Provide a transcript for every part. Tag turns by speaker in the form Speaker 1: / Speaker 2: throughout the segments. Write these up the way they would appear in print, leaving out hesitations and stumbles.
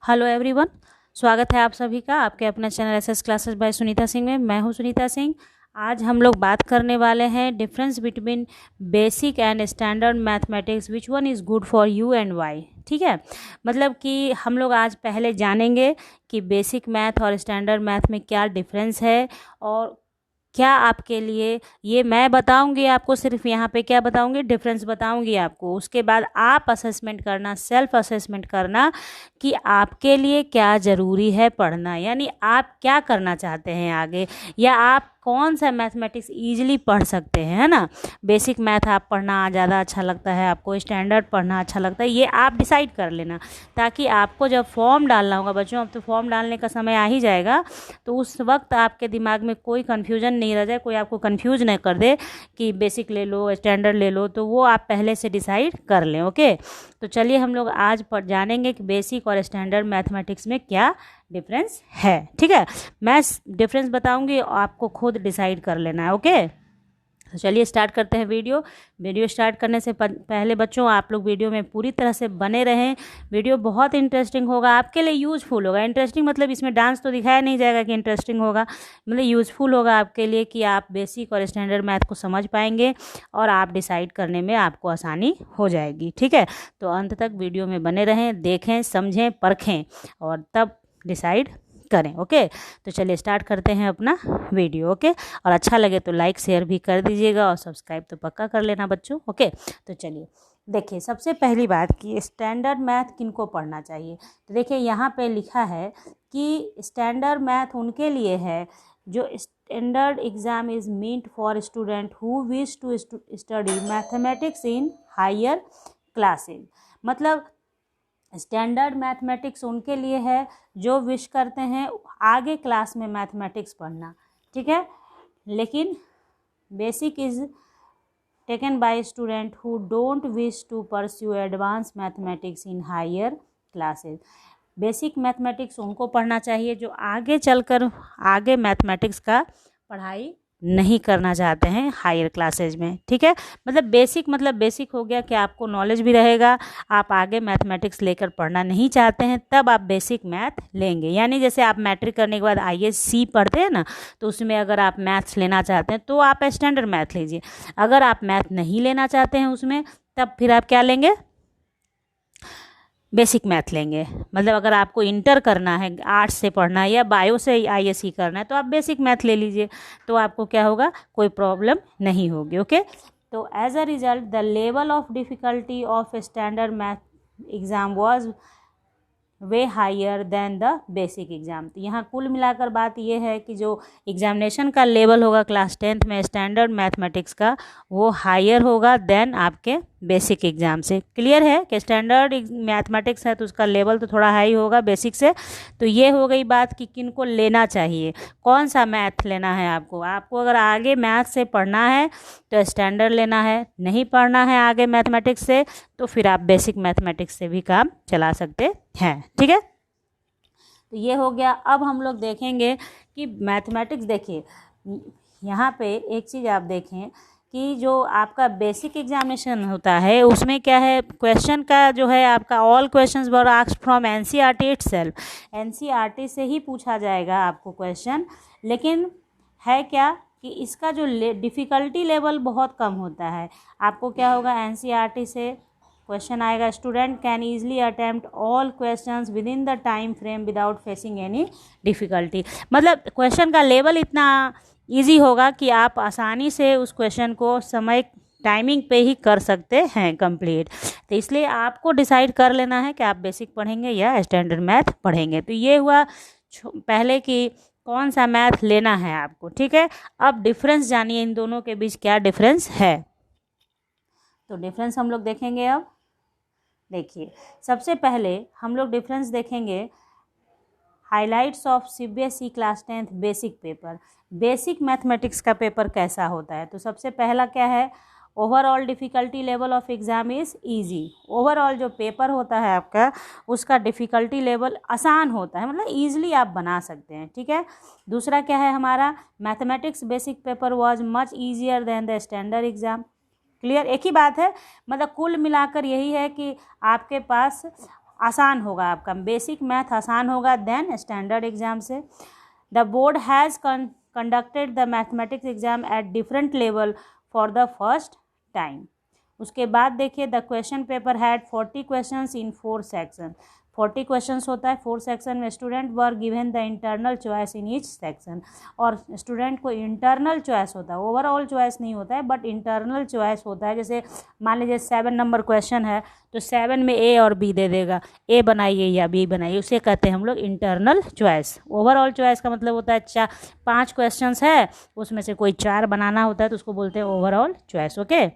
Speaker 1: Hello everyone, स्वागत है आप सभी का आपके अपने channel SS classes bye Sunita Singh में। मैं हूं सुनीता सिंह। आज हम लोग बात करने वाले हैं difference between basic and standard mathematics, which one is good for you and why. ठीक है, मतलब कि हम लोग आज पहले जानेंगे कि बेसिक मैथ और स्टैंडर्ड मैथ में क्या डिफरेंस है और क्या आपके लिए ये मैं बताऊंगी आपको। सिर्फ यहाँ पे क्या बताऊंगी, डिफरेंस बताऊंगी आपको। उसके बाद आप असेसमेंट करना, सेल्फ असेसमेंट करना कि आपके लिए क्या ज़रूरी है पढ़ना, यानी आप क्या करना चाहते हैं आगे, या आप कौन सा मैथमेटिक्स ईजिली पढ़ सकते हैं, है ना। बेसिक मैथ आप पढ़ना ज़्यादा अच्छा लगता है, आपको स्टैंडर्ड पढ़ना अच्छा लगता है, ये आप डिसाइड कर लेना, ताकि आपको जब फॉर्म डालना होगा बच्चों, अब तो फॉर्म डालने का समय आ ही जाएगा, तो उस वक्त आपके दिमाग में कोई कन्फ्यूजन नहीं रह जाए, कोई आपको कन्फ्यूज नहीं कर दे कि बेसिक ले लो स्टैंडर्ड ले लो, तो वो आप पहले से डिसाइड कर लें। ओके, तो चलिए हम लोग आज जानेंगे कि बेसिक और स्टैंडर्ड मैथमेटिक्स में क्या डिफरेंस है। ठीक है, मैं डिफरेंस बताऊंगी, आपको खुद डिसाइड कर लेना है। ओके, तो चलिए स्टार्ट करते हैं वीडियो स्टार्ट करने से पहले बच्चों आप लोग वीडियो में पूरी तरह से बने रहें। वीडियो बहुत इंटरेस्टिंग होगा, आपके लिए यूज़फुल होगा। इंटरेस्टिंग मतलब इसमें डांस तो दिखाया नहीं जाएगा कि इंटरेस्टिंग होगा, मतलब यूज़फुल होगा आपके लिए कि आप बेसिक और स्टैंडर्ड मैथ को समझ पाएंगे और आप डिसाइड करने में आपको आसानी हो जाएगी। ठीक है, तो अंत तक वीडियो में बने रहें, देखें, समझें, परखें और तब डिसाइड करें। ओके, तो चलिए स्टार्ट करते हैं अपना वीडियो। ओके, और अच्छा लगे तो लाइक शेयर भी कर दीजिएगा और सब्सक्राइब तो पक्का कर लेना बच्चों। ओके, तो चलिए देखिए, सबसे पहली बात कि स्टैंडर्ड मैथ किनको पढ़ना चाहिए। तो देखिए यहाँ पे लिखा है कि स्टैंडर्ड मैथ उनके लिए है जो standard exam is meant for student who wish to study mathematics in higher classes. मतलब स्टैंडर्ड मैथमेटिक्स उनके लिए है जो विश करते हैं आगे क्लास में मैथमेटिक्स पढ़ना। ठीक है, लेकिन basic is taken by student who don't wish to pursue advance mathematics in higher classes. Basic mathematics उनको पढ़ना चाहिए जो आगे चलकर आगे मैथमेटिक्स का पढ़ाई नहीं करना चाहते हैं हायर क्लासेज में। ठीक है, मतलब बेसिक हो गया कि आपको नॉलेज भी रहेगा, आप आगे मैथमेटिक्स लेकर पढ़ना नहीं चाहते हैं तब आप बेसिक मैथ लेंगे। यानी जैसे आप मैट्रिक करने के बाद आईएससी पढ़ते हैं ना, तो उसमें अगर आप मैथ्स लेना चाहते हैं तो आप स्टैंडर्ड मैथ लीजिए। अगर आप मैथ नहीं लेना चाहते हैं उसमें, तब फिर आप क्या लेंगे, बेसिक मैथ लेंगे। मतलब अगर आपको इंटर करना है, आर्ट्स से पढ़ना है या बायो से आईएससी करना है, तो आप बेसिक मैथ ले लीजिए, तो आपको क्या होगा, कोई प्रॉब्लम नहीं होगी। ओके, तो as a result the level of difficulty of standard math exam was way higher than the basic exam. तो यहाँ कुल मिलाकर बात यह है कि जो एग्जामिनेशन का लेवल होगा क्लास 10th में स्टैंडर्ड मैथमेटिक्स का, वो हायर होगा देन आपके बेसिक एग्ज़ाम से। क्लियर है कि स्टैंडर्ड मैथमेटिक्स है तो उसका लेवल तो थोड़ा हाई होगा बेसिक से। तो ये हो गई बात कि किन को लेना चाहिए, कौन सा मैथ लेना है आपको। आपको अगर आगे मैथ से पढ़ना है तो स्टैंडर्ड लेना है, नहीं पढ़ना है आगे मैथमेटिक्स से तो फिर आप बेसिक मैथमेटिक्स से भी काम चला सकते हैं। ठीक है, तो ये हो गया। अब हम लोग देखेंगे कि मैथमेटिक्स, देखिए यहाँ पे एक चीज़ आप देखें कि जो आपका बेसिक एग्जामिनेशन होता है उसमें क्या है, क्वेश्चन का जो है आपका all questions were asked from NCERT itself. NCERT से ही पूछा जाएगा आपको क्वेश्चन, लेकिन है क्या कि इसका जो डिफ़िकल्टी लेवल बहुत कम होता है। आपको क्या होगा, एनसीईआरटी से क्वेश्चन आएगा, student can easily attempt all questions with in the time frame without facing any difficulty. मतलब क्वेश्चन का लेवल इतना ईजी होगा कि आप आसानी से उस क्वेश्चन को समय टाइमिंग पे ही कर सकते हैं कंप्लीट। तो इसलिए आपको डिसाइड कर लेना है कि आप बेसिक पढ़ेंगे या स्टैंडर्ड मैथ पढ़ेंगे। तो ये हुआ पहले कि कौन सा मैथ लेना है आपको। ठीक है, अब डिफरेंस जानिए इन दोनों के बीच क्या डिफरेंस है। तो डिफरेंस हम लोग देखेंगे। अब देखिए, सबसे पहले हम लोग डिफरेंस देखेंगे highlights of CBSE class 10th basic paper. Basic mathematics का पेपर कैसा होता है, तो सबसे पहला क्या है, overall difficulty level of exam is easy. Overall जो पेपर होता है आपका उसका डिफ़िकल्टी लेवल आसान होता है, मतलब ईजिली आप बना सकते हैं। ठीक है, दूसरा क्या है हमारा, mathematics basic paper was much easier than the standard exam. Clear, एक ही बात है, मतलब कुल मिलाकर यही है कि आपके पास आसान होगा आपका, बेसिक मैथ आसान होगा देन स्टैंडर्ड एग्जाम से। The board has conducted the mathematics exam at different level for the first time. उसके बाद देखिए the question paper had 40 questions in 4 section. 40 questions होता है 4 सेक्शन में। Student were given the internal choice in each section, और student को internal choice होता है, ओवरऑल चॉइस नहीं होता है, बट इंटरनल चॉइस होता है। जैसे मान लीजिए 7 नंबर क्वेश्चन है तो 7 में ए और बी दे देगा, ए बनाइए या बी बनाइए, उसे कहते हैं हम लोग इंटरनल चॉइस। ओवरऑल चॉइस का मतलब होता है 5 क्वेश्चन है उसमें से कोई 4 बनाना होता है तो उसको बोलते हैं ओवरऑल चॉइस। ओके,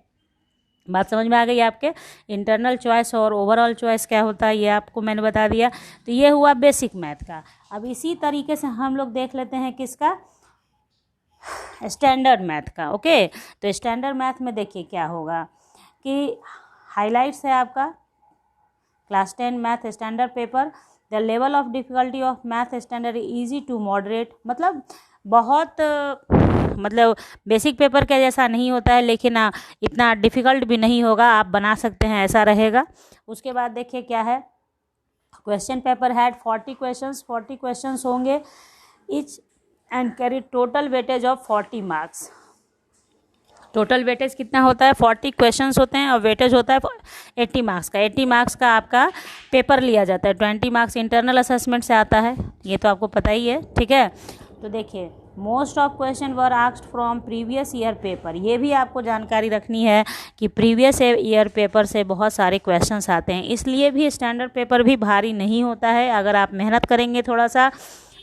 Speaker 1: बात समझ में आ गई आपके। इंटरनल चॉइस और ओवरऑल चॉइस क्या होता है ये आपको मैंने बता दिया। तो ये हुआ बेसिक मैथ का। अब इसी तरीके से हम लोग देख लेते हैं किसका, स्टैंडर्ड मैथ का। ओके, तो स्टैंडर्ड मैथ में देखिए क्या होगा कि हाइलाइट्स है आपका class 10 math standard paper. The level of difficulty of math standard easy to moderate, मतलब बहुत मतलब बेसिक पेपर के जैसा नहीं होता है, लेकिन इतना डिफ़िकल्ट भी नहीं होगा, आप बना सकते हैं, ऐसा रहेगा। उसके बाद देखिए क्या है, question paper had 40 questions, 40 questions होंगे each and carry total weightage of 40 marks. Total weightage कितना होता है, 40 क्वेश्चंस होते हैं और वेटेज होता है 80 मार्क्स का। 80 मार्क्स का आपका पेपर लिया जाता है, 20 मार्क्स इंटरनल असेसमेंट से आता है, ये तो आपको पता ही है, ठीक है। तो देखिए most of question were asked from previous year paper, ये भी आपको जानकारी रखनी है कि प्रीवियस ईयर पेपर से बहुत सारे क्वेश्चंस आते हैं, इसलिए भी स्टैंडर्ड पेपर भी भारी नहीं होता है। अगर आप मेहनत करेंगे, थोड़ा सा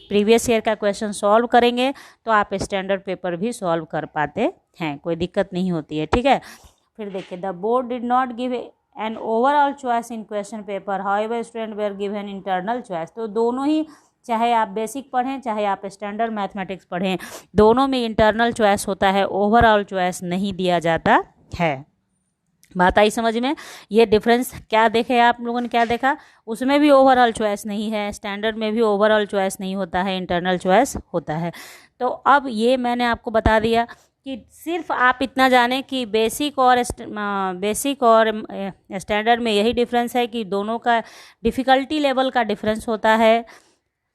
Speaker 1: प्रीवियस ईयर का क्वेश्चन सॉल्व करेंगे तो आप स्टैंडर्ड पेपर भी सॉल्व कर पाते हैं, कोई दिक्कत नहीं होती है, ठीक है। फिर देखिए the board did not give an overall choice in question paper, however student were given internal choice. तो दोनों ही, चाहे आप बेसिक पढ़ें चाहे आप स्टैंडर्ड मैथमेटिक्स पढ़ें, दोनों में इंटरनल चॉइस होता है, ओवरऑल चॉइस नहीं दिया जाता है। बात आई समझ में। ये डिफरेंस क्या देखे आप लोगों ने, क्या देखा, उसमें भी ओवरऑल चॉइस नहीं है, स्टैंडर्ड में भी ओवरऑल चॉइस नहीं होता है, इंटरनल चॉइस होता है। तो अब ये मैंने आपको बता दिया कि सिर्फ आप इतना जानें कि बेसिक और स्टैंडर्ड में यही डिफरेंस है कि दोनों का डिफ़िकल्टी लेवल का डिफरेंस होता है,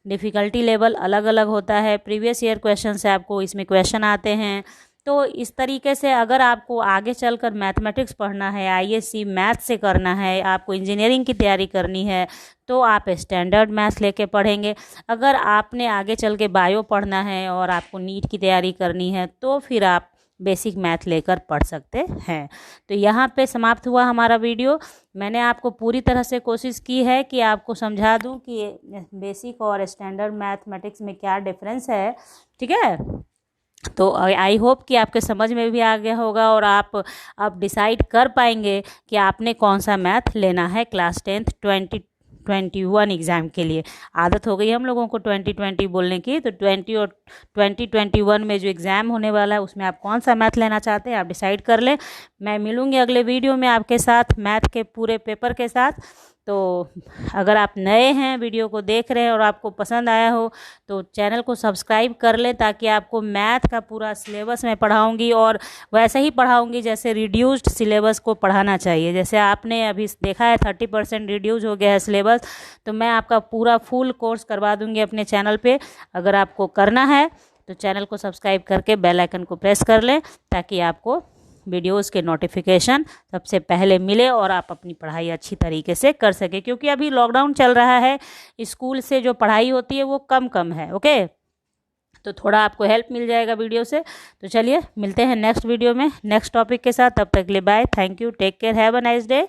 Speaker 1: डिफ़िकल्टी लेवल अलग अलग होता है। प्रीवियस ईयर क्वेश्चन से आपको इसमें क्वेश्चन आते हैं। तो इस तरीके से अगर आपको आगे चलकर मैथमेटिक्स पढ़ना है, आईएससी मैथ से करना है, आपको इंजीनियरिंग की तैयारी करनी है, तो आप स्टैंडर्ड मैथ लेके पढ़ेंगे। अगर आपने आगे चल के बायो पढ़ना है और आपको नीट की तैयारी करनी है तो फिर आप बेसिक मैथ लेकर पढ़ सकते हैं। तो यहाँ पे समाप्त हुआ हमारा वीडियो। मैंने आपको पूरी तरह से कोशिश की है कि आपको समझा दूँ कि बेसिक और स्टैंडर्ड मैथमेटिक्स में क्या डिफरेंस है, ठीक है। तो आई होप कि आपके समझ में भी आ गया होगा और आप अब डिसाइड कर पाएंगे कि आपने कौन सा मैथ लेना है क्लास 10th 2021 एग्ज़ाम के लिए। आदत हो गई हम लोगों को 2020 बोलने की, तो 20 और 2021 में जो एग्ज़ाम होने वाला है उसमें आप कौन सा मैथ लेना चाहते हैं आप डिसाइड कर लें। मैं मिलूँगी अगले वीडियो में आपके साथ मैथ के पूरे पेपर के साथ। तो अगर आप नए हैं, वीडियो को देख रहे हैं और आपको पसंद आया हो तो चैनल को सब्सक्राइब कर लें, ताकि आपको मैथ का पूरा सिलेबस मैं पढ़ाऊंगी और वैसे ही पढ़ाऊंगी जैसे रिड्यूस्ड सिलेबस को पढ़ाना चाहिए। जैसे आपने अभी देखा है 30% रिड्यूस हो गया है सिलेबस, तो मैं आपका पूरा फुल कोर्स करवा दूंगी अपने चैनल पे। अगर आपको करना है तो चैनल को सब्सक्राइब करके बेल आइकन को प्रेस कर लें, ताकि आपको वीडियोस के नोटिफिकेशन सबसे पहले मिले और आप अपनी पढ़ाई अच्छी तरीके से कर सके। क्योंकि अभी लॉकडाउन चल रहा है, स्कूल से जो पढ़ाई होती है वो कम है, ओके। तो थोड़ा आपको हेल्प मिल जाएगा वीडियो से। तो चलिए मिलते हैं नेक्स्ट वीडियो में नेक्स्ट टॉपिक के साथ। तब तक के लिए bye, thank you, take care, have a nice day.